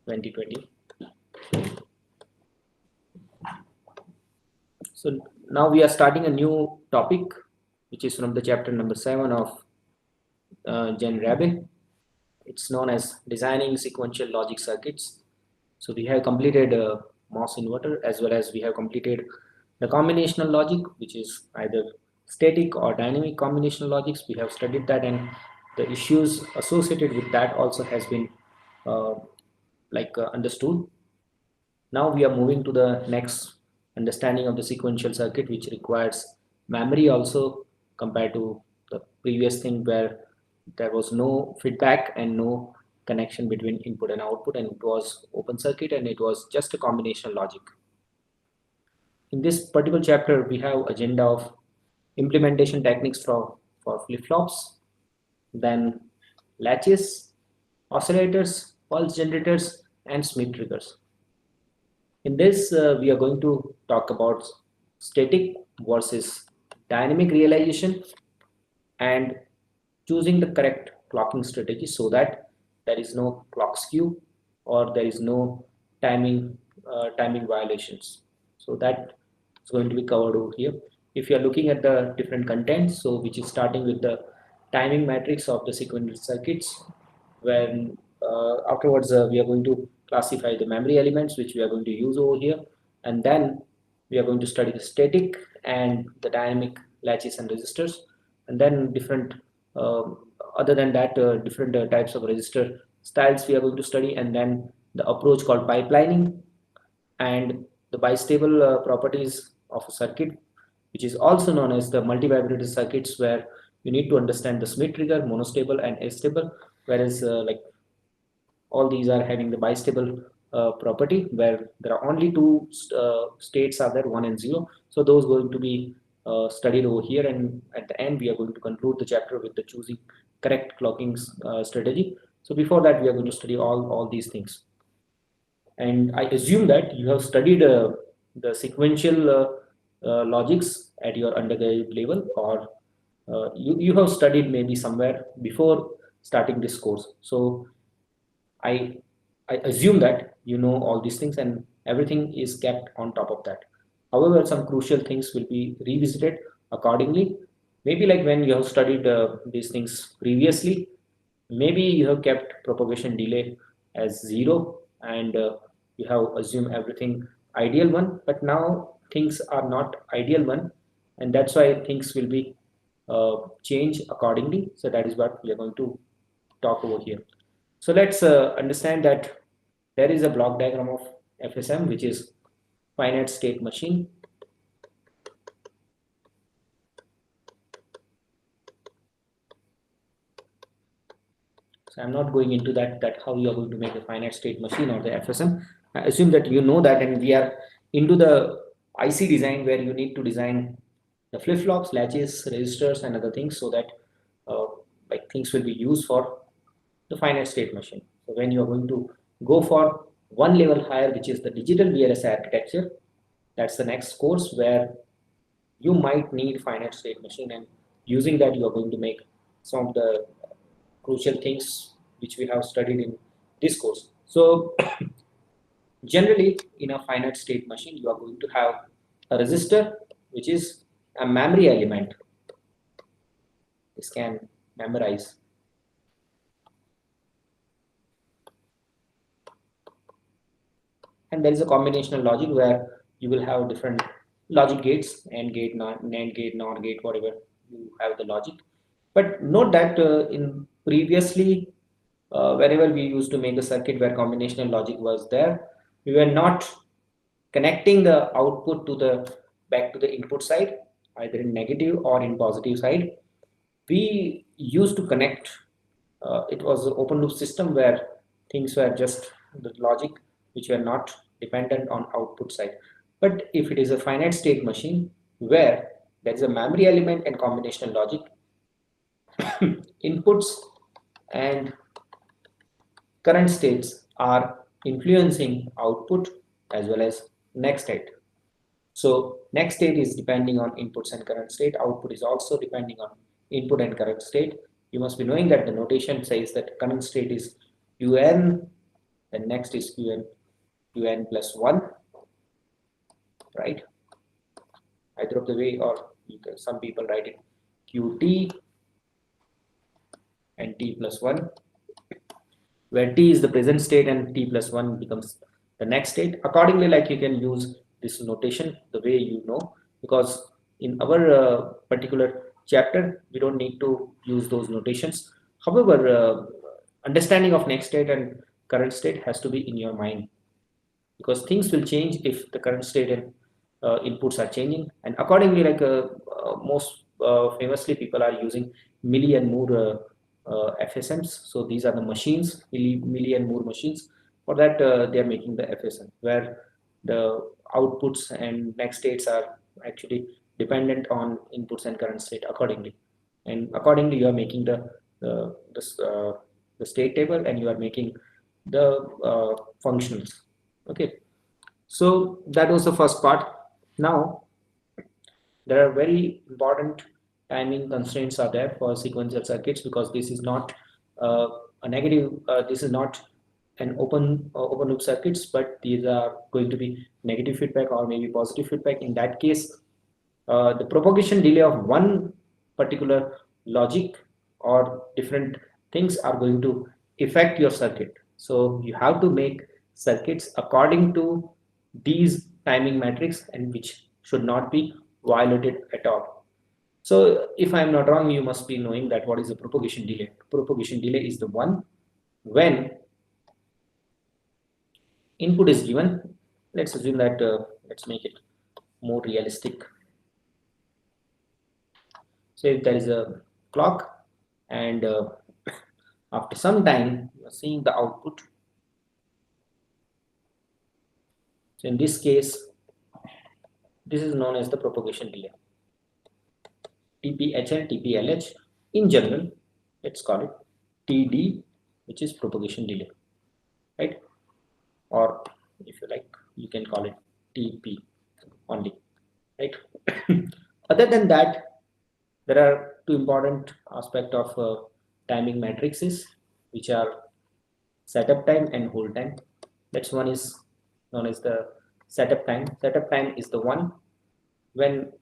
2020. So now we are starting a new topic, which is from the chapter number 7 of Gen Rabin. It's known as designing sequential logic circuits. So we have completed MOS inverter, as well as we have completed the combinational logic, which is either static or dynamic combinational logics. We have studied that, and the issues associated with that also has been uh, understood. Now we are moving to the next understanding of the sequential circuit, which requires memory also, compared to the previous thing where there was no feedback and no connection between input and output, and it was open circuit and it was just a combinational logic. In this particular chapter, we have agenda of implementation techniques for flip-flops, then latches, oscillators, pulse generators, and Smith triggers. In this, we are going to talk about static versus dynamic realization and choosing the correct clocking strategy so that there is no clock skew or there is no timing violations. So that is going to be covered over here. If you are looking at the different contents, so which is starting with the timing matrix of the sequential circuits, when afterwards we are going to classify the memory elements which we are going to use over here, and then we are going to study the static and the dynamic latches and resistors, and then different other than that different types of resistor styles we are going to study, and then the approach called pipelining and the bistable properties of a circuit, which is also known as the multivibrator circuits, where you need to understand the Smith trigger, monostable and astable, whereas all these are having the bistable property, where there are only two states are there, 1 and 0. So those going to be studied over here, and at the end we are going to conclude the chapter with the choosing correct clocking strategy. So before that, we are going to study all these things. And I assume that you have studied the sequential logics at your undergraduate level, or you have studied maybe somewhere before starting this course. So I assume that you know all these things and everything is kept on top of that. However, some crucial things will be revisited accordingly. Maybe like when you have studied these things previously, maybe you have kept propagation delay as 0, and you have assumed everything ideal one, but now things are not ideal one, and that's why things will be changed accordingly. So that is what we are going to talk over here. So let's understand that there is a block diagram of FSM, which is finite state machine. So I'm not going into that how you are going to make a finite state machine or the FSM. I assume that you know that, and we are into the IC design, where you need to design the flip-flops, latches, resistors, and other things, so that like things will be used for the finite state machine. So when you are going to go for one level higher, which is the digital VLSI architecture, that's the next course where you might need finite state machine, and using that you are going to make some of the crucial things which we have studied in this course. So generally in a finite state machine, you are going to have a resistor, which is a memory element. This can memorize. And there is a combinational logic where you will have different logic gates, AND gate, NAND gate, NOR gate, whatever you have the logic. But note that in previously, wherever we used to make a circuit where combinational logic was there, we were not connecting the output to the back to the input side, either in negative or in positive side. We used to connect. It was an open loop system where things were just the logic which were not dependent on output side. But if it is a finite state machine where there is a memory element and combinational logic, inputs and current states are influencing output as well as next state. So next state is depending on inputs and current state. Output is also depending on input and current state. You must be knowing that the notation says that current state is UN then next is qn plus 1, right? Either of the way, or some people write it qt and t plus 1, where t is the present state and t plus 1 becomes the next state. Accordingly, like you can use this notation the way you know, because in our particular chapter we don't need to use those notations. However, understanding of next state and current state has to be in your mind, because things will change if the current state and inputs are changing. And accordingly, like most famously people are using milli and Moore FSMs. So these are the machines, milli and Moore machines. For that, they are making the FSM, where the outputs and next states are actually dependent on inputs and current state accordingly. And accordingly, you are making the state table, and you are making the functionals. Okay, so that was the first part. Now there are very important timing constraints are there for sequential circuits, because this is not a negative, this is not an open loop circuits, but these are going to be negative feedback or maybe positive feedback. In that case, the propagation delay of one particular logic or different things are going to affect your circuit. So you have to make circuits according to these timing metrics, and which should not be violated at all. So if I'm not wrong, you must be knowing that what is the propagation delay. Propagation delay is the one when input is given. Let's assume that let's make it more realistic. So if there is a clock, and after some time you are seeing the output. So in this case, this is known as the propagation delay. TPHL, TPLH. In general, let's call it TD, which is propagation delay, right? Or if you like, you can call it TP only, right? Other than that, there are two important aspects of timing matrices, which are setup time and hold time. That's one is known as the setup time. Setup time is the one when,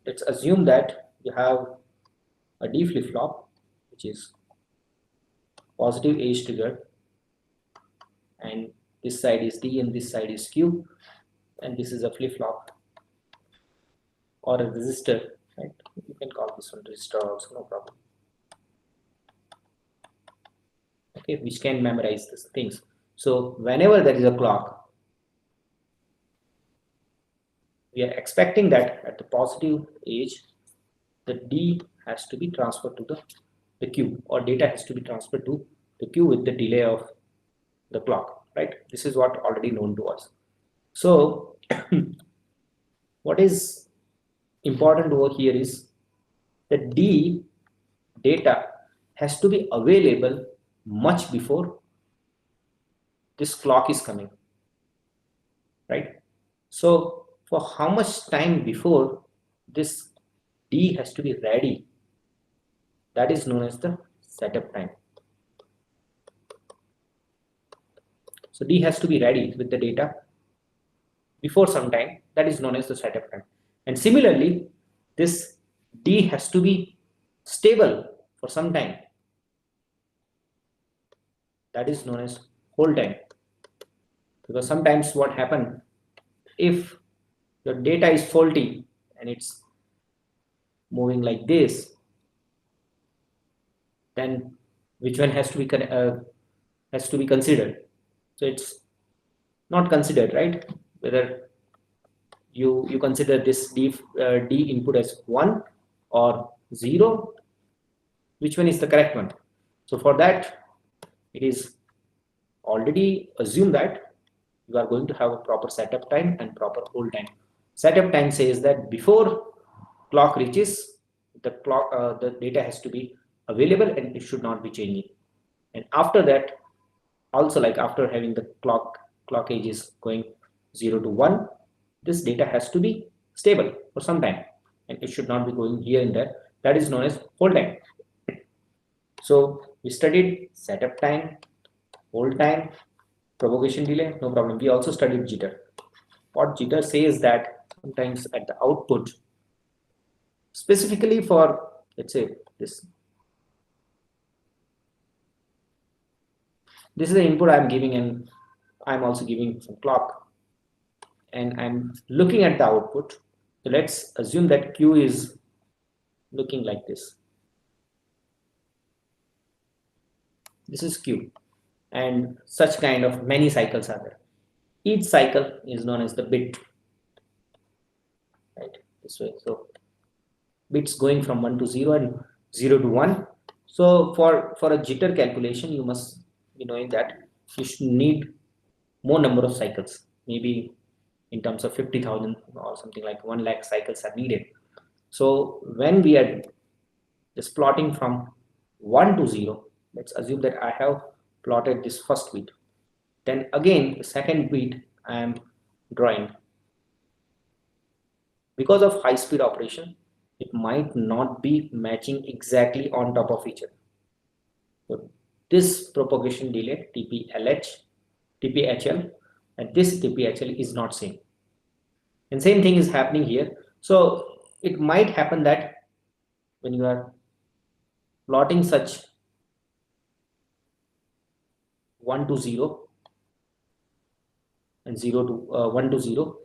let's assume that you have a D flip-flop, which is positive age trigger, and this side is D and this side is Q, and this is a flip-flop or a resistor, right? You can call this one resistor also, no problem. Okay, which can memorize these things. So whenever there is a clock, we are expecting that at the positive age, the D has to be transferred to the Q, or data has to be transferred to the Q with the delay of the clock, right? This is what already known to us. So what is important over here is the D data has to be available much before this clock is coming, right? So for how much time before this D has to be ready, that is known as the setup time. So D has to be ready with the data before some time, that is known as the setup time. And similarly, this D has to be stable for some time, that is known as hold time. Because sometimes what happens, if your data is faulty and it's moving like this, then which one has to be considered? So it's not considered, right? Whether you consider this D input as 1 or 0, which one is the correct one? So for that, it is already assumed that you are going to have a proper setup time and proper hold time. Setup time says that before clock reaches the clock, the data has to be available and it should not be changing. And after that, also, like after having the clock age is going 0 to 1, this data has to be stable for some time and it should not be going here and there. That is known as hold time. So we studied setup time, hold time, propagation delay, no problem. We also studied jitter. What jitter says that sometimes at the output, specifically for, let's say, this is the input I'm giving, and I'm also giving some clock, and I'm looking at the output. So let's assume that Q is looking like this. This is Q, and such kind of many cycles are there. Each cycle is known as the bit, right? This way. So bits going from 1 to 0 and 0 to 1. So for a jitter calculation, you must be knowing that you should need more number of cycles, maybe in terms of 50,000 or something like 1 lakh cycles are needed. So when we are just plotting from 1 to 0, let's assume that I have plotted this first bit. Then again, the second bit I am drawing. Because of high speed operation, it might not be matching exactly on top of each other. So this propagation delay TPHL, and this TPHL is not same. And same thing is happening here. So it might happen that when you are plotting such 1 to 0 and 0 to 1 to 0,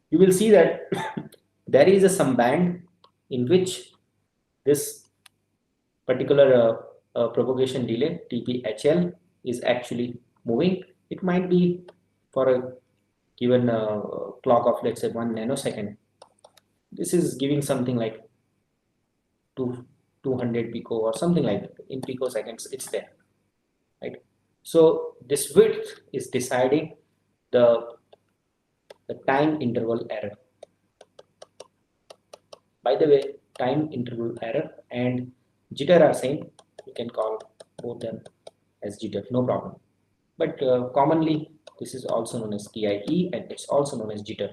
you will see that there is some band in which this particular propagation delay TPHL is actually moving. It might be for a given clock of, let's say, 1 nanosecond. This is giving something like 200 pico or something like that. In picoseconds it's there, right? So this width is deciding the time interval error. By the way, time interval error and jitter are same. You can call both them as jitter, no problem. But commonly this is also known as TIE, and it's also known as jitter.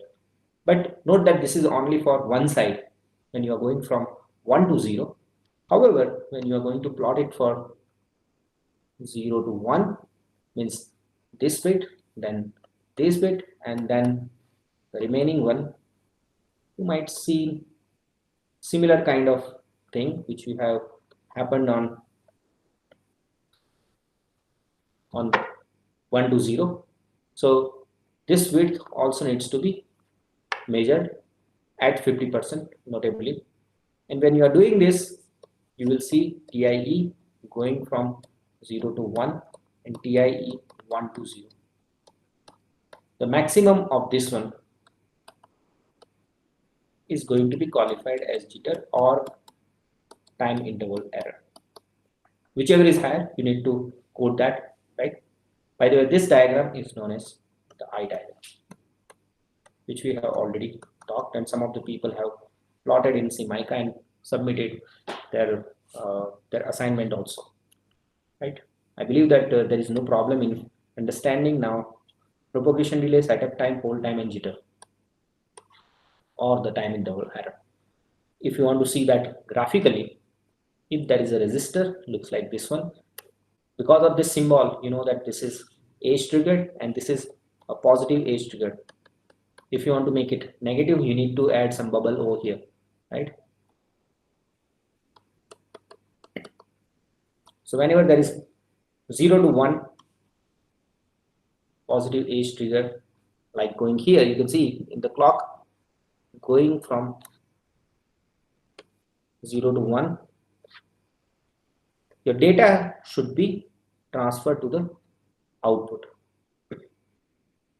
But note that this is only for one side when you are going from 1 to 0. However, when you are going to plot it for 0 to 1, means this bit, then this bit, and then the remaining one, you might see similar kind of thing which we have happened on 1 to 0. So this width also needs to be measured at 50% notably. And when you are doing this, you will see TIE going from 0 to 1 and TIE 1 to 0. The maximum of this one is going to be qualified as jitter or time interval error. Whichever is higher, you need to code that, right? By the way, this diagram is known as the I diagram, which we have already talked, and some of the people have plotted in Semica and submitted their assignment also, right? I believe that there is no problem in understanding now propagation delay, setup time, hold time, and jitter, or the time interval error. If you want to see that graphically, if there is a resistor, looks like this one. Because of this symbol, you know that this is age triggered and this is a positive age triggered. If you want to make it negative, you need to add some bubble over here, right? So whenever there is 0 to 1 positive age trigger, like going here, you can see in the clock going from 0 to 1, your data should be transferred to the output.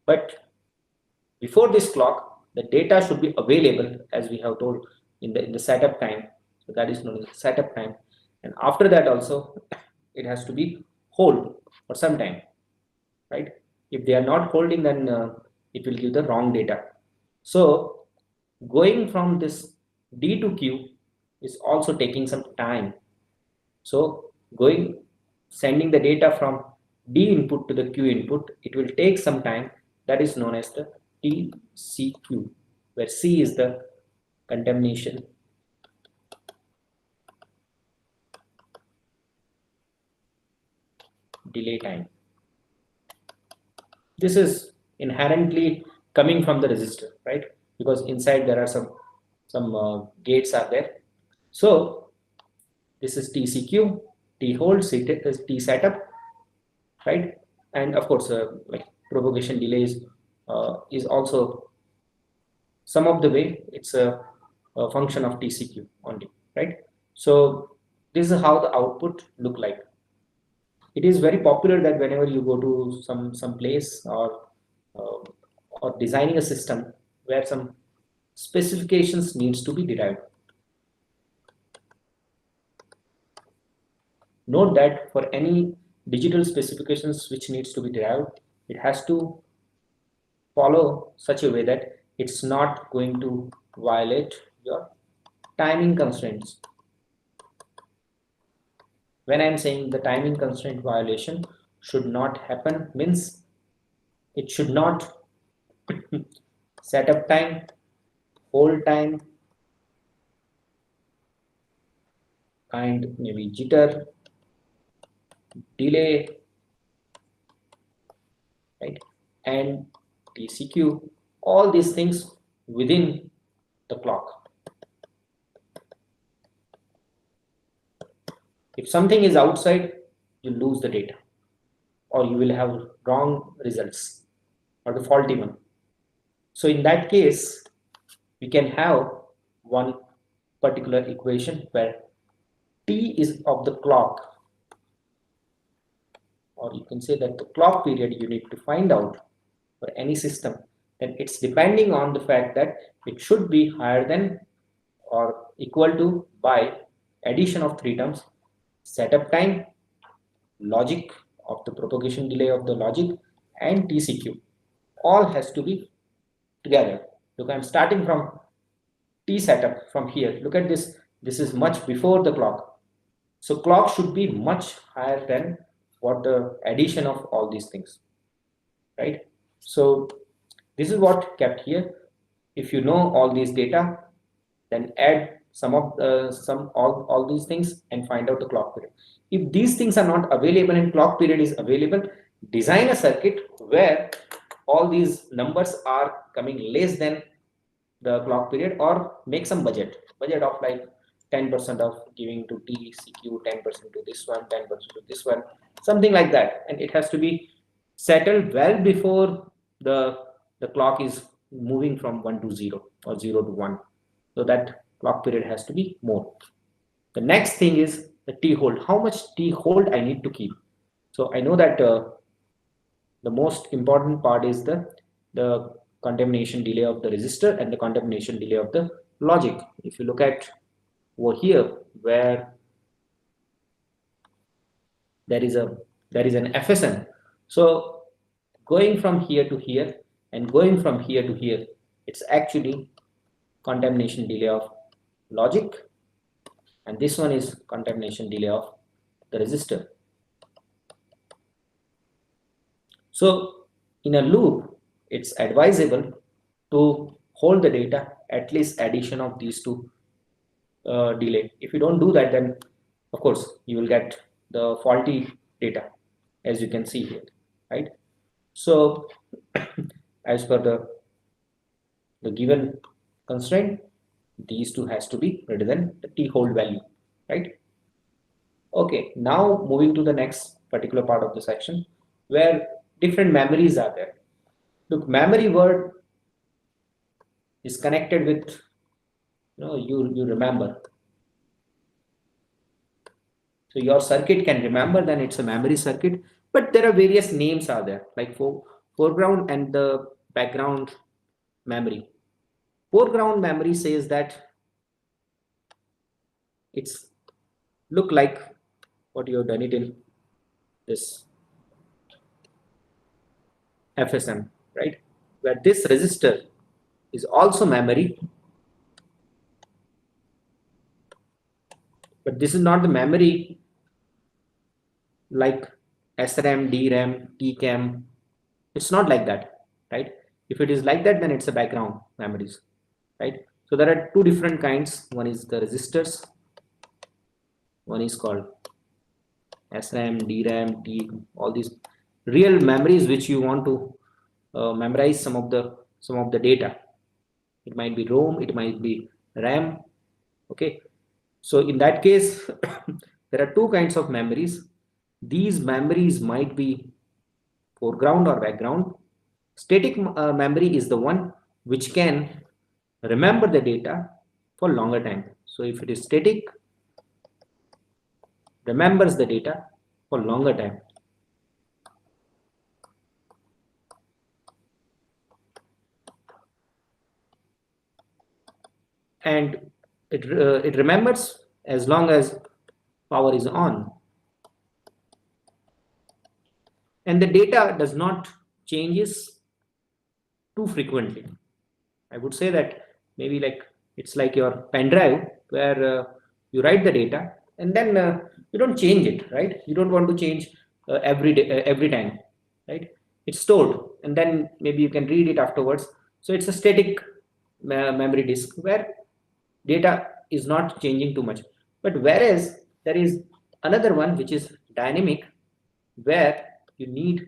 But before this clock, the data should be available, as we have told, in the setup time. So that is known as setup time. And after that also, it has to be hold for some time, right? If they are not holding, then it will give the wrong data. So going from this D to Q is also taking some time. So sending the data from D input to the Q input, it will take some time. That is known as the TCQ, where C is the contamination delay time. This is inherently coming from the resistor, right? Because inside there are some gates are there. So this is TCQ, T hold, T setup, right? And of course, like propagation delays is also some of the way it's a function of TCQ only, right? So this is how the output look like. It is very popular that whenever you go to some place uh, or designing a system where some specifications needs to be derived. Note that for any digital specifications which needs to be derived, it has to follow such a way that it's not going to violate your timing constraints. When I'm saying the timing constraint violation should not happen, means it should not setup time, hold time, and maybe jitter, delay, right? And TCQ, all these things within the clock. If something is outside, you lose the data, or you will have wrong results or the faulty one. So in that case, we can have one particular equation where T is of the clock, or you can say that the clock period you need to find out for any system, then it's depending on the fact that it should be higher than or equal to by addition of three terms: setup time, logic of the propagation delay of the logic, and TCQ. All has to be together. Look, I'm starting from T setup from here. Look at this. This is much before the clock. So clock should be much higher than what the addition of all these things, right? So this is what kept here. If you know all these data, then add all these things and find out the clock period. If these things are not available and clock period is available, design a circuit where all these numbers are coming less than the clock period, or make some budget of like 10% of giving to TCQ, 10% to this one, 10% to this one, something like that. And it has to be settled well before the clock is moving from 1 to 0 or 0 to 1. So that clock period has to be more. The next thing is the T hold. How much T hold I need to keep? So I know that the most important part is the contamination delay of the resistor and the contamination delay of the logic. If you look at over here where there is an FSM, so going from here to here and going from here to here, it's actually contamination delay of logic, and this one is contamination delay of the resistor. So in a loop, it's advisable to hold the data at least addition of these two delay. If you don't do that, then of course you will get the faulty data, as you can see here, right? So as per the given constraint, these two has to be greater than the T hold value, right? Okay, now moving to the next particular part of the section where different memories are there. Look, memory word is connected with, you remember. So your circuit can remember, then it's a memory circuit, but there are various names are there, like foreground and the background memory. Foreground memory says that it's look like what you have done it in this FSM, right? Where this resistor is also memory, but this is not the memory like SRAM, DRAM, TCAM. It's not like that, right? If it is like that, then it's a background memories, right? So there are two different kinds. One is the resistors, one is called SRAM, DRAM, T, all these real memories which you want to memorize some of the data. It might be ROM, it might be RAM. Okay, so in that case, there are two kinds of memories. These memories might be foreground or background. Static memory is the one which can remember the data for longer time. So if it is static, remembers the data for longer time. And it remembers as long as power is on. And the data does not changes too frequently. I would say that maybe like it's like your pen drive where you write the data and then you don't change it, right? You don't want to change every day, every time, right? It's stored and then maybe you can read it afterwards. So it's a static memory disk where data is not changing too much. But whereas there is another one which is dynamic, where you need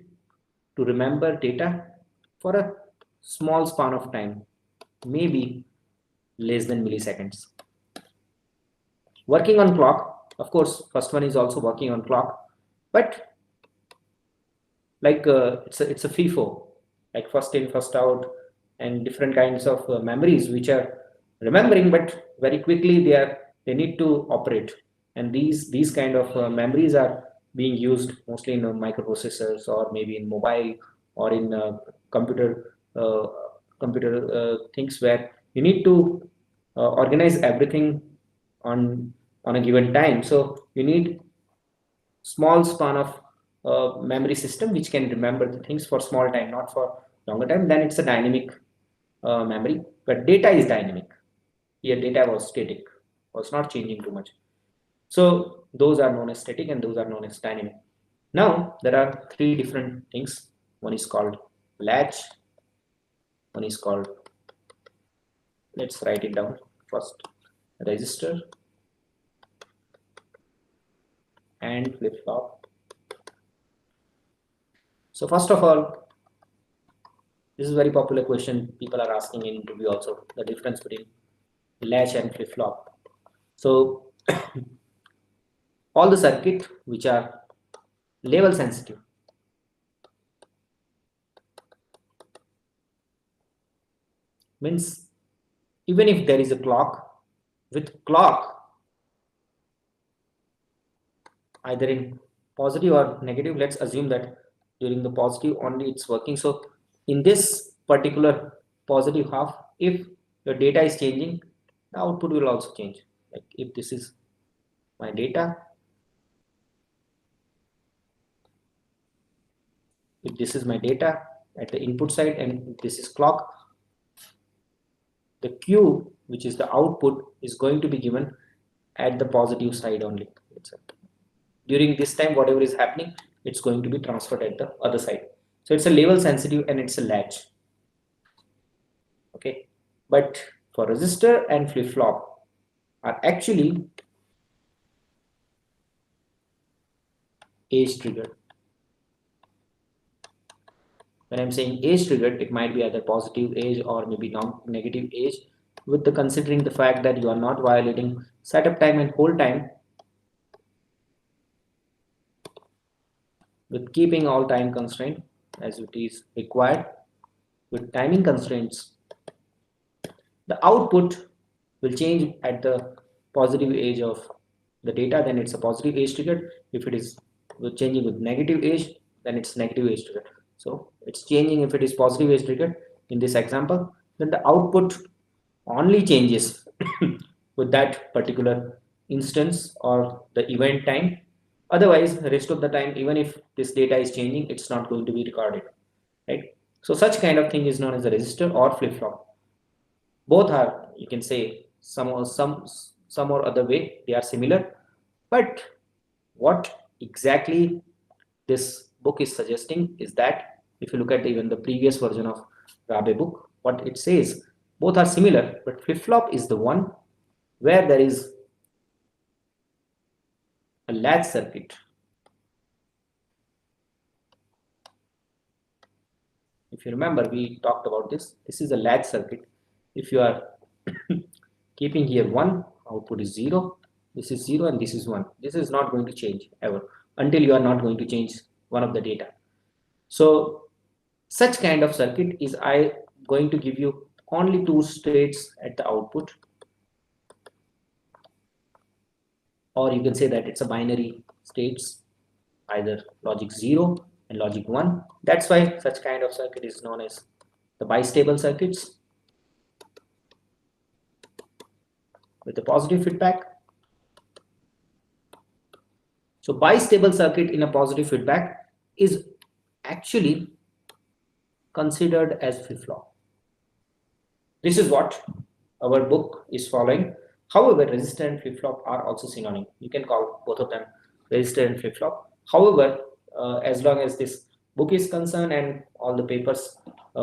to remember data for a small span of time, maybe less than milliseconds. Working on clock, of course, first one is also working on clock, but like it's a FIFO, like first in, first out, and different kinds of memories which are remembering, but very quickly they need to operate, and these kind of memories are being used mostly in microprocessors or maybe in mobile or in uh, computer things where you need to organize everything on a given time. So you need small span of memory system which can remember the things for small time, not for longer time. Then it's a dynamic memory, but data is dynamic. Here data was static, was not changing too much. So those are known as static and those are known as dynamic. Now there are three different things. One is called latch, one is called, let's write it down first, register and flip-flop. So first of all, this is a very popular question people are asking in interview also, the difference between latch and flip-flop. So all the circuit which are level sensitive, means even if there is a clock, with clock either in positive or negative, let's assume that during the positive only it's working. So in this particular positive half, if your data is changing, the output will also change. Like if this is my data, if this is my data at the input side and this is clock, the Q, which is the output, is going to be given at the positive side only. During this time, whatever is happening, it's going to be transferred at the other side. So it's a level sensitive and it's a latch. Okay, but for resistor and flip-flop are actually age triggered. When I'm saying age triggered, it might be either positive age or maybe non-negative age, with the considering the fact that you are not violating setup time and hold time, with keeping all time constraint as it is required, with timing constraints. The output will change at the positive age of the data, then it's a positive age triggered. If it is changing with negative age, then it's negative age triggered. So it's changing if it is positive age triggered in this example, then the output only changes with that particular instance or the event time. Otherwise, the rest of the time, even if this data is changing, it's not going to be recorded, right? So such kind of thing is known as a register or flip-flop. Both are, you can say, some or other way they are similar, but what exactly this book is suggesting is that if you look at even the previous version of Rabe book, what it says, both are similar, but flip-flop is the one where there is a latch circuit. if you remember, we talked about this. This is a latch circuit. If you are keeping here 1, output is 0, this is 0 and this is 1. This is not going to change ever until you are not going to change one of the data. So such kind of circuit is I going to give you only 2 states at the output, or you can say that it's a binary states, either logic 0 and logic 1. That's why such kind of circuit is known as the bistable circuits with a positive feedback. So bistable circuit in a positive feedback is actually considered as flip-flop. This is what our book is following. However, resistor and flip-flop are also synonym. You can call both of them resistor and flip-flop. However, as long as this book is concerned and all the papers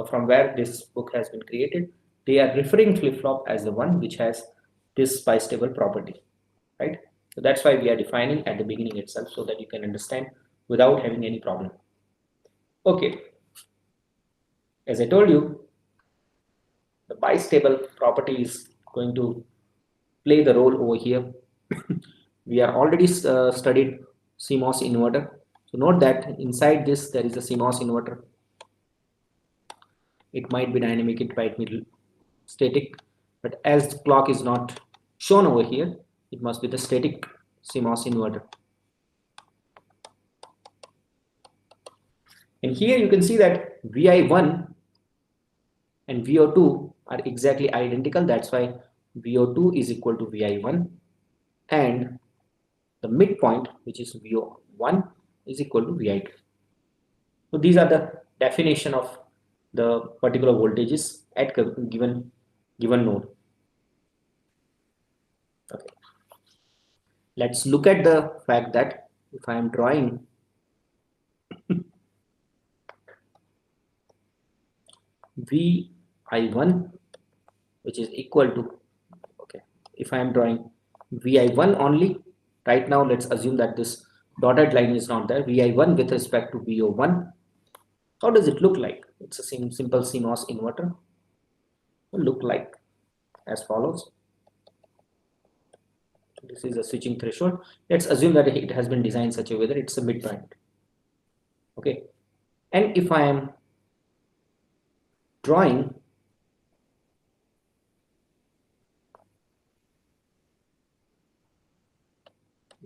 from where this book has been created, they are referring flip-flop as the one which has this bistable property, right? So that's why we are defining at the beginning itself, so that you can understand without having any problem. Okay, as I told you, the bistable property is going to play the role over here. We are already studied CMOS inverter. So note that inside this there is a CMOS inverter. It might be dynamic, it might be static, but as the clock is not shown over here, it must be the static CMOS inverter. And here you can see that VI1 and VO2 are exactly identical. That's why VO2 is equal to VI1, and the midpoint, which is VO1, is equal to VI2. So these are the definition of the particular voltages at given node. Okay. Let's look at the fact that if I am drawing VI1, which is equal to, okay, if I am drawing VI1 only, right now let's assume that this dotted line is not there, VI1 with respect to VO1, how does it look like? It's a simple CMOS inverter. It will look like as follows. This is a switching threshold. Let's assume that it has been designed such a way that it's a midpoint. Okay, and if I am drawing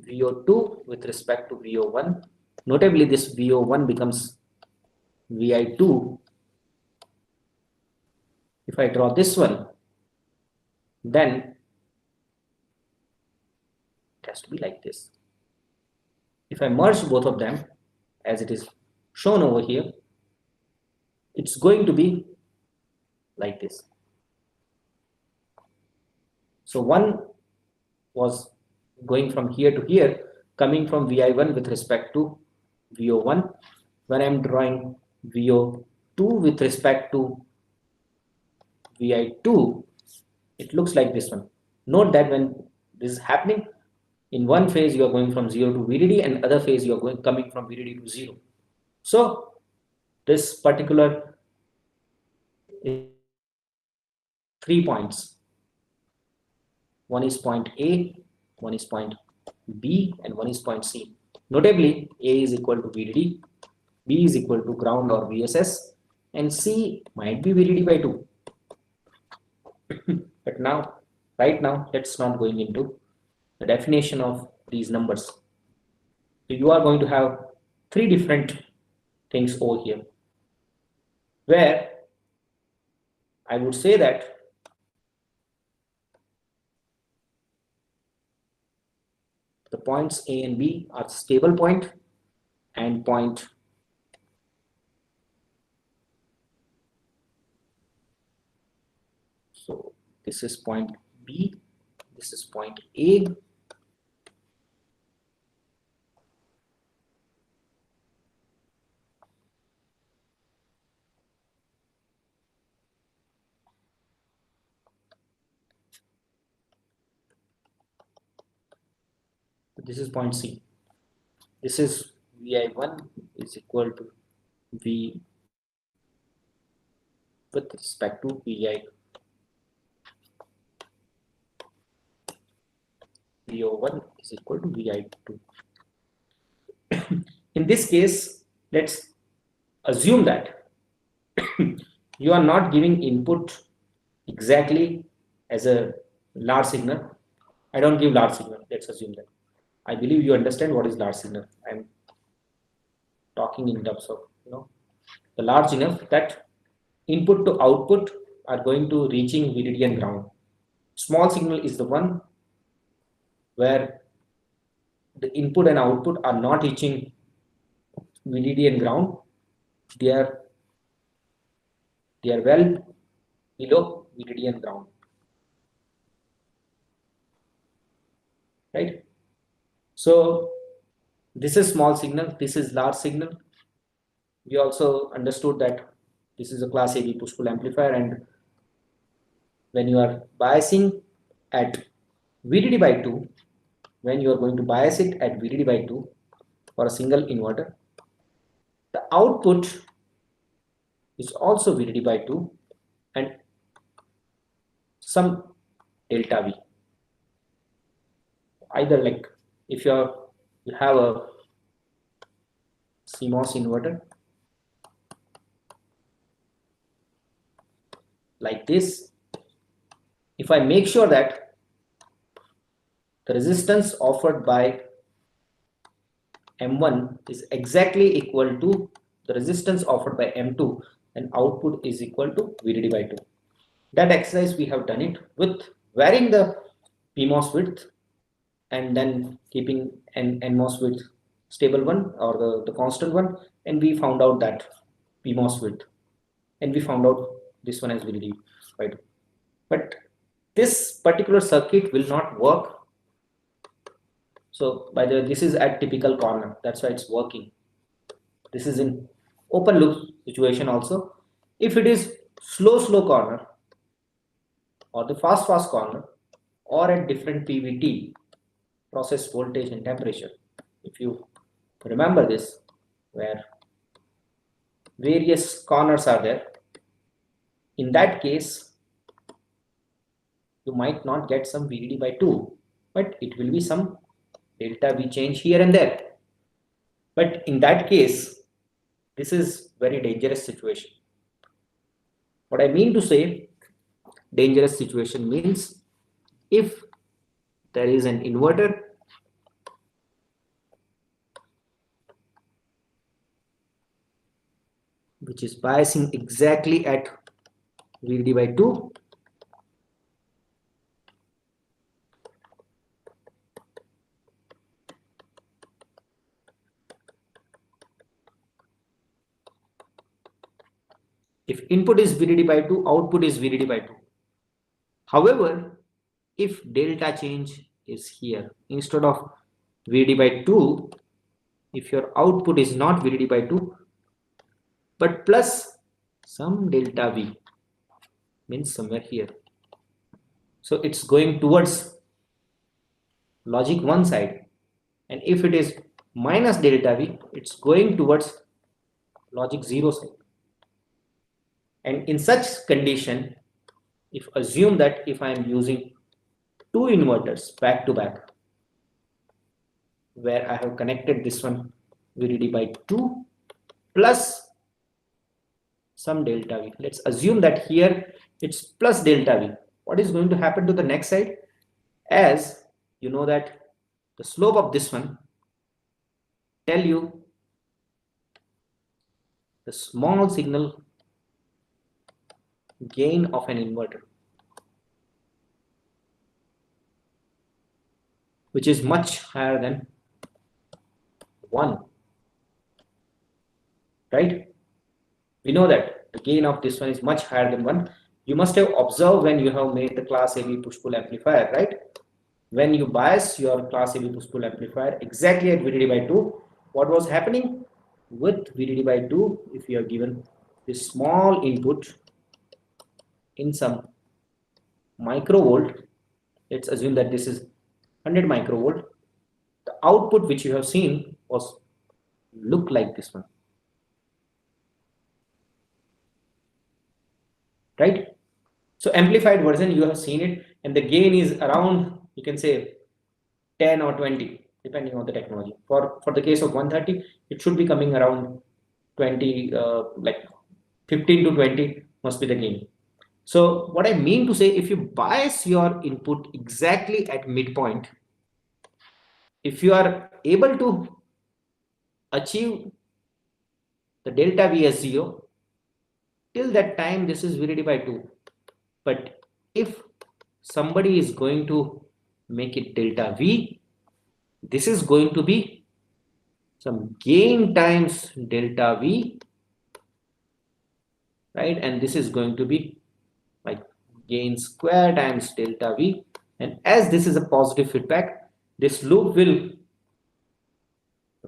VO2 with respect to VO1, notably this VO1 becomes VI2. If I draw this one, then it has to be like this. If I merge both of them as it is shown over here, it's going to be like this. So one was going from here to here, coming from VI1 with respect to VO1. When I'm drawing VO2 with respect to VI2, it looks like this one. Note that when this is happening, in one phase you are going from 0 to VDD, and other phase you are coming from VDD to 0. So this particular 3 points. One is point A, one is point B, and one is point C. Notably, A is equal to VDD, B is equal to ground or VSS, and C might be VDD by 2. But now, right now, let's not going into the definition of these numbers. So you are going to have 3 different things over here, where I would say that the points A and B are stable point, and point so this is point B, this is point A, this is point C. This is VI1 is equal to VI2 with respect to VI VO1 is equal to VI2. In this case, let's assume that you are not giving input exactly as a large signal. I don't give large signal. Let's assume that. I believe you understand what is large signal. I'm talking in terms of, the large enough that input to output are going to reaching VDD and ground. Small signal is the one where the input and output are not reaching VDD and ground. They are well below VDD and ground. Right? So this is small signal, this is large signal. We also understood that this is a class AB push-pull amplifier, and when you are biasing at VDD by 2, when you are going to bias it at VDD by 2 for a single inverter, the output is also VDD by 2 and some delta V. Either like if you have a CMOS inverter like this, if I make sure that the resistance offered by M1 is exactly equal to the resistance offered by M2, and output is equal to VDD by 2. That exercise we have done it with varying the PMOS width and then keeping NMOS width stable one or the constant one, and we found out that PMOS width, and we found out this one as VDD by 2. But this particular circuit will not work. So by the way, this is at typical corner, that's why it's working. This is in open loop situation also. If it is slow corner or the fast corner or at different PVT, process voltage and temperature, if you remember this, where various corners are there, in that case you might not get some VDD by 2, but it will be some delta V change here and there. But in that case, this is very dangerous situation. What I mean to say, dangerous situation means if there is an inverter which is biasing exactly at VDD by 2, if input is VDD by 2, output is VDD by 2. However, if delta change is here, instead of VDD by 2, if your output is not VDD by 2, but plus some delta V, means somewhere here. So it's going towards logic 1 side. And if it is minus delta V, it's going towards logic 0 side. And in such condition, if assume that if I am using 2 inverters back to back, where I have connected this one VDD by 2 plus some delta V. Let's assume that here it's plus delta V. What is going to happen to the next side? As you know that the slope of this one tell you the small signal gain of an inverter, which is much higher than 1, right? We know that the gain of this one is much higher than 1. You must have observed when you have made the class AB push-pull amplifier, right? When you bias your class AB push-pull amplifier exactly at VDD by 2, what was happening with VDD by 2? If you are given this small input in some microvolt, let's assume that this is 100 microvolt, the output which you have seen was look like this one. right? So amplified version, you have seen it, and the gain is around, you can say 10 or 20 depending on the technology. For the case of 130, it should be coming around 20, like 15 to 20 must be the gain. So what I mean to say, if you bias your input exactly at midpoint, if you are able to achieve the delta V as 0, till that time this is VDD by 2. But if somebody is going to make it delta V, this is going to be some gain times delta V, right? And this is going to be like gain square times delta V. And as this is a positive feedback, this loop will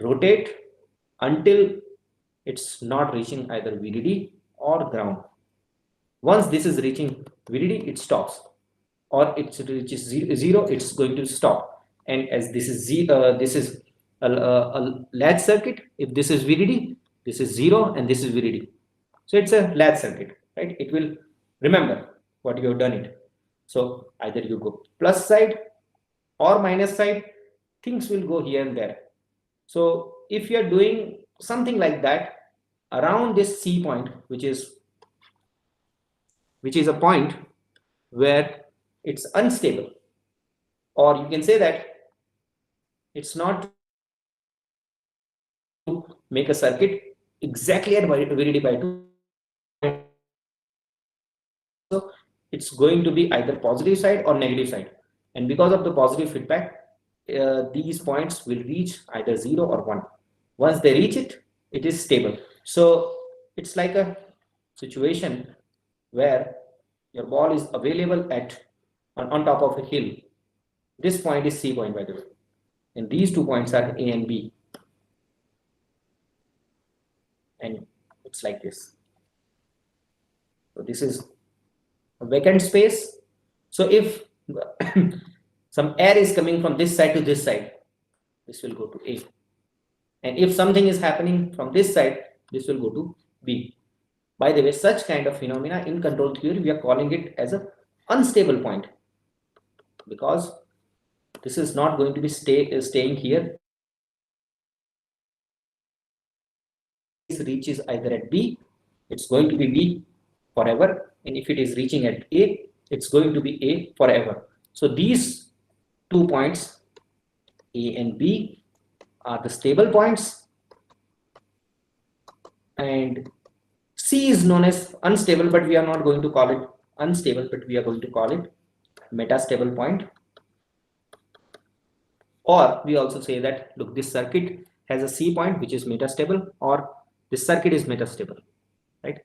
rotate until it's not reaching either VDD or ground. Once this is reaching VDD, it stops, or it reaches 0, it's going to stop. And as this is this is a latch circuit, if this is VDD, this is 0, and this is VDD. So it's a latch circuit, right? It will remember what you have done it. So either you go plus side or minus side, things will go here and there. So if you are doing something like that around this C point, which is a point where it's unstable, or you can say that it's not to make a circuit exactly at VDD by 2. So it's going to be either positive side or negative side, and because of the positive feedback, these points will reach either 0 or 1. Once they reach it, it is stable. So it's like a situation where your ball is available at on top of a hill. This point is C point, by the way, and these 2 points are A and B, and it's like this. So this is a vacant space. So if some air is coming from this side to this side, this will go to A, and if something is happening from this side, this will go to B. By the way, such kind of phenomena in control theory, we are calling it as a unstable point, because this is not going to be staying here. It reaches either at B, it's going to be B forever, and if it is reaching at A, it's going to be A forever. So these 2 points, A and B, are the stable points, and C is known as unstable, but we are not going to call it unstable, but we are going to call it metastable point. Or we also say that, look, this circuit has a C point which is metastable, or this circuit is metastable, right?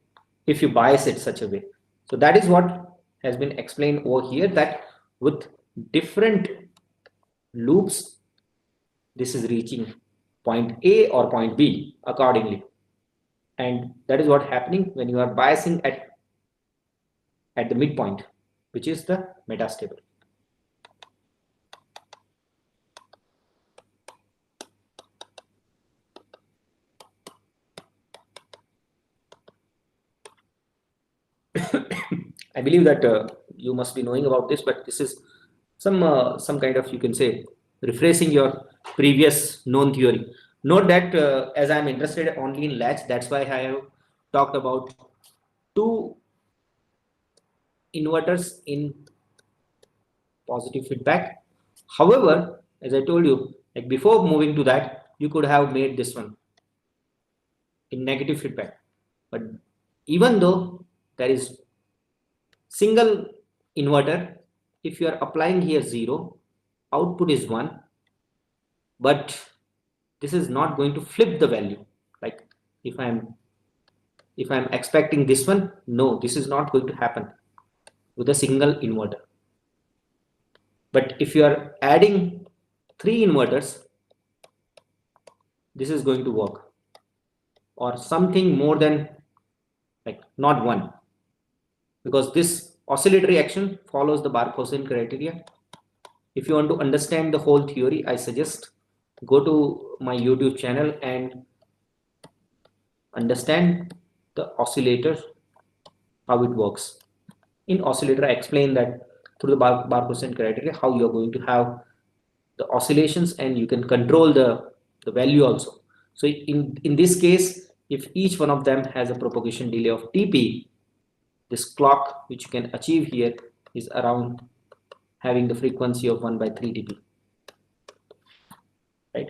If you bias it such a way. So that is what has been explained over here, that with different loops, this is reaching point A or point B accordingly. And that is what happening when you are biasing at the midpoint, which is the metastable. I believe that you must be knowing about this, but this is some kind of, you can say, refreshing your previous known theory. Note that as I am interested only in latch, that's why I have talked about 2 inverters in positive feedback. However, as I told you, like before moving to that, you could have made this one in negative feedback. But even though there is single inverter, if you are applying here 0, output is 1, but this is not going to flip the value. Like if I'm expecting this one, no, this is not going to happen with a single inverter. But if you are adding 3 inverters, this is going to work, or something more than, like, not 1, because this oscillatory action follows the Barkhausen criteria. If you want to understand the whole theory, I suggest go to my YouTube channel and understand the oscillator, how it works. in oscillator I explained that through the bar constant criteria how you are going to have the oscillations, and you can control the value also. So in this case, if each one of them has a propagation delay of TP, this clock which you can achieve here is around having the frequency of 1 by 3 TP, right?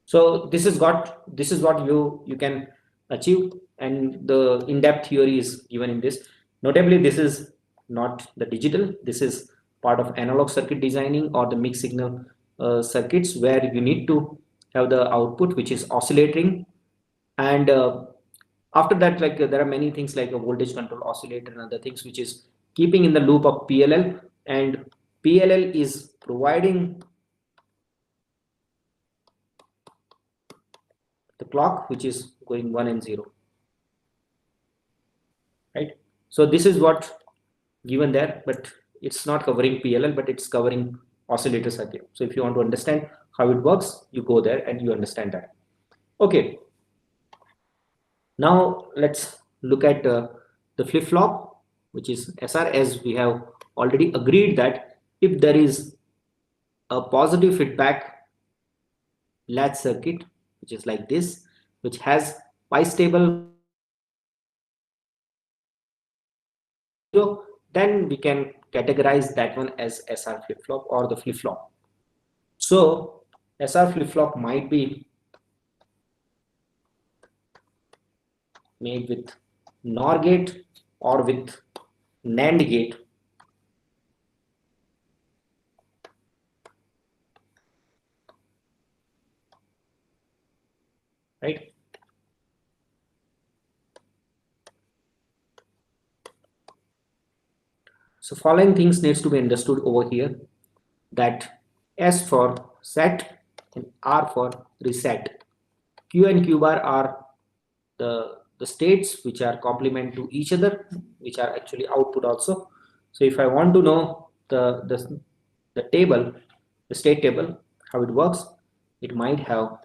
So this is what you can achieve, and the in-depth theory is given in this. Notably, this is not the digital, this is part of analog circuit designing or the mixed signal circuits, where you need to have the output which is oscillating, and after that, like there are many things like a voltage control oscillator and other things which is keeping in the loop of PLL, and PLL is providing the clock which is going 1 and 0, right? So this is what given there, but it's not covering PLL, but it's covering oscillator circuit. So if you want to understand how it works, you go there and you understand that. Okay, now let's look at the flip-flop, which is SR, as we have already agreed that if there is a positive feedback latch circuit which is like this, which has bistable, then we can categorize that one as SR flip-flop or the flip-flop. So SR flip-flop might be made with NOR gate or with NAND gate, right? So following things needs to be understood over here, that S for set and R for reset. Q and Q bar are the states which are complement to each other, which are actually output also. So if I want to know the table, the state table, how it works, it might have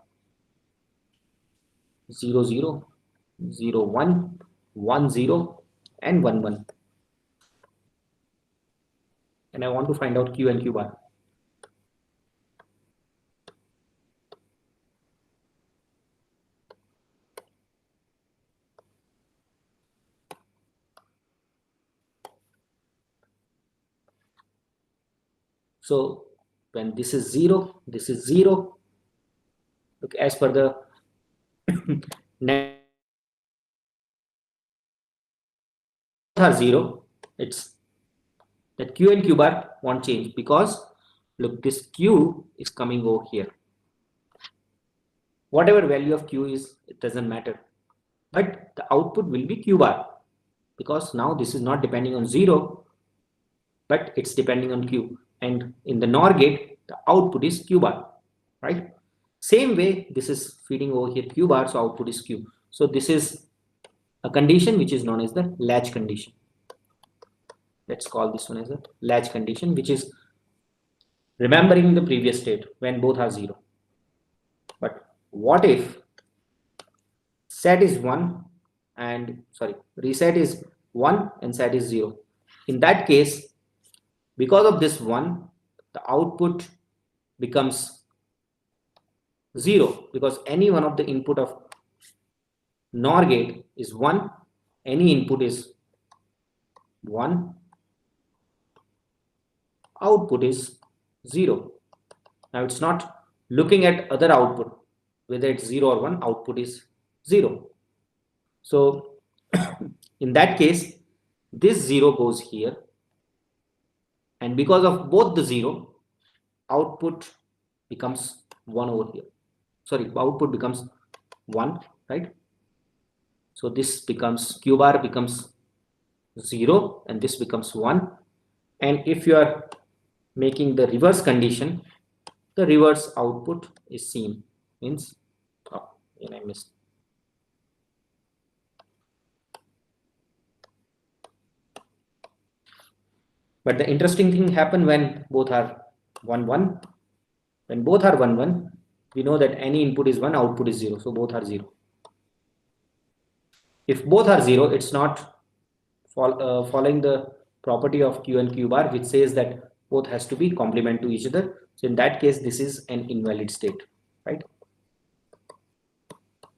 0 0 0 1 1 0 and 1 1, and I want to find out Q and Q bar. So when this is 0, this is 0. Look, as per the are 0, it's that Q and Q bar won't change, because look, this Q is coming over here. Whatever value of Q is, it doesn't matter, but the output will be Q bar, because now this is not depending on 0, but it's depending on Q, and in the NOR gate the output is Q bar, right? Same way, this is feeding over here Q bar, so output is Q. So this is a condition which is known as the latch condition. Let's call this one as a latch condition, which is remembering the previous state when both are 0. But what if set is 1 and reset is 1 and set is 0? In that case, because of this 1, the output becomes 0, because any one of the input of NOR gate is 1, any input is 1, output is 0. Now it's not looking at other output, whether it's 0 or 1, output is 0. So in that case, this 0 goes here, and because of both the 0, output becomes 1 over here. Sorry, output becomes 1, right? So this becomes Q bar becomes 0 and this becomes 1. And if you are making the reverse condition, the reverse output is seen, means and I missed. But the interesting thing happen when both are 1 1. When both are 1 1, we know that any input is 1, output is 0, so both are 0. If both are 0, it's not following the property of Q and Q bar, which says that both has to be complement to each other. So in that case, this is an invalid state, right?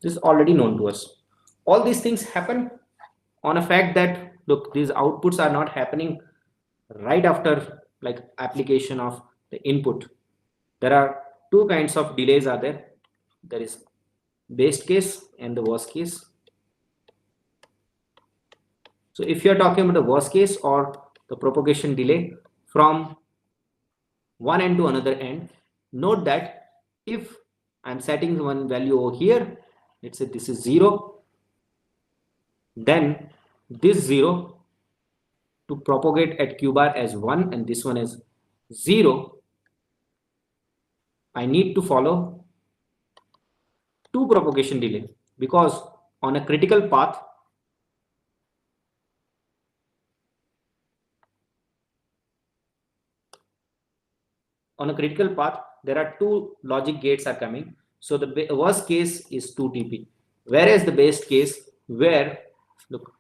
This is already known to us. All these things happen on a fact that, look, these outputs are not happening right after like application of the input. There are two kinds of delays are there. There is best case and the worst case. So if you are talking about the worst case or the propagation delay from one end to another end, note that if I'm setting one value over here, let's say this is 0, then this 0 to propagate at Q bar as 1 and this one as 0, I need to follow 2 propagation delay, because on a critical path, there are 2 logic gates are coming. So the worst case is 2 TP, whereas the best case, where look,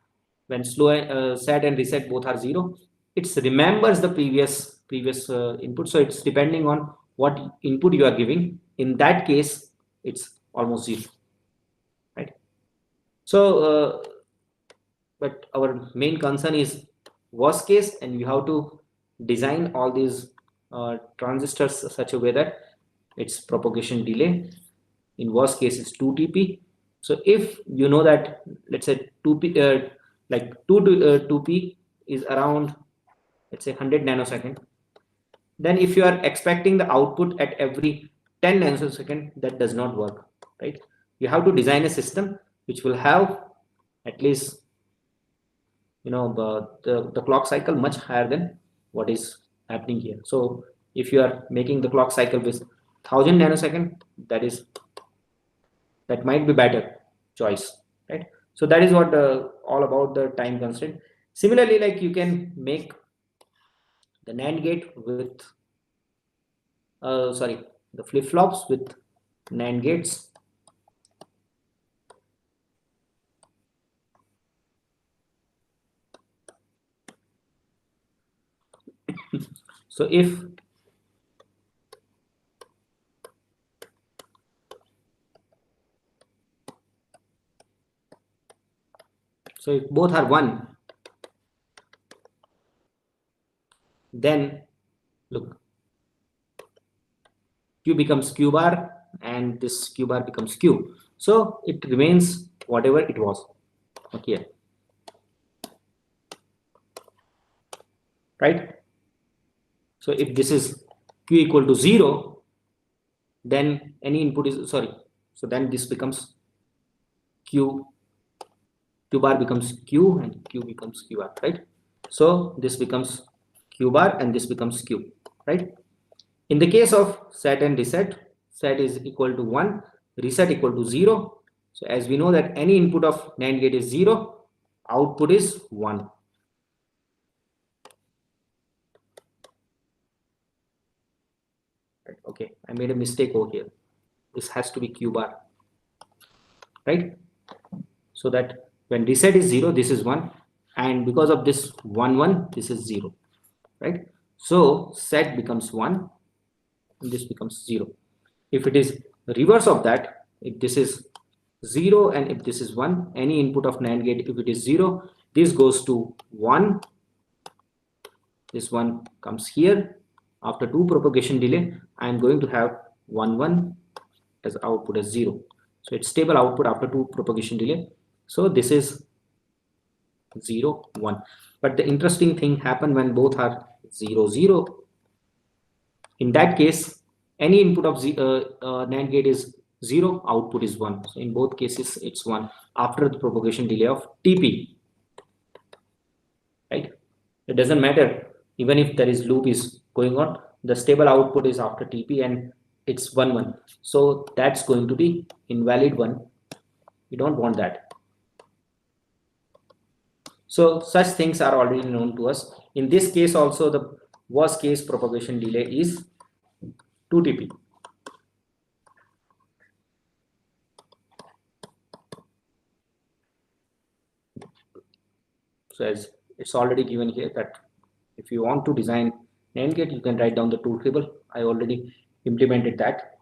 when set and reset both are 0, it remembers the previous input. So it's depending on what input you are giving. In that case, it's almost 0, right? So but our main concern is worst case, and we have to design all these transistors such a way that its propagation delay in worst case is 2 TP. So if you know that, let's say 2p like 2 to 2p is around, let's say 100 nanosecond, then if you are expecting the output at every 10 nanosecond, that does not work, right? You have to design a system which will have at least, you know, the clock cycle much higher than what is happening here. So if you are making the clock cycle with 1000 nanosecond, that might be better choice, right? So that is what all about the time constraint. Similarly, like you can make the NAND gate with the flip-flops with NAND gates. So if both are 1, then look, Q becomes Q bar and this Q bar becomes Q. So it remains whatever it was. Okay, right? So if this is Q equal to 0, then any input is, so then this becomes Q bar becomes Q and Q becomes Q bar, right? So this becomes Q bar and this becomes Q, right? In the case of set and reset, set is equal to 1, reset equal to 0. So as we know that any input of NAND gate is 0, output is 1. Right. Okay, I made a mistake over here. This has to be Q bar, right? So that when reset is 0, this is 1, and because of this 1 1, this is 0, right? So set becomes 1 and this becomes 0. If it is reverse of that, if this is 0 and if this is 1, any input of NAND gate, if it is 0, this goes to 1, this one comes here. After 2 propagation delay, I am going to have 1 1 as output as 0. So it's stable output after 2 propagation delay. So this is 0 1. But the interesting thing happened when both are 0 0. In that case, any input of NAND gate is 0, output is 1. So in both cases, it's 1 after the propagation delay of TP, right? It doesn't matter, even if there is loop is going on, the stable output is after TP and it's 1 1. So that's going to be invalid one. We don't want that. So such things are already known to us. In this case also, the worst case propagation delay is 2 TP. So as it's already given here that If you want to design NAND gate, you can write down the tool table. I already implemented that.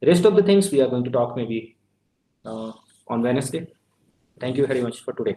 Rest of the things we are going to talk maybe on Wednesday. Thank you very much for today.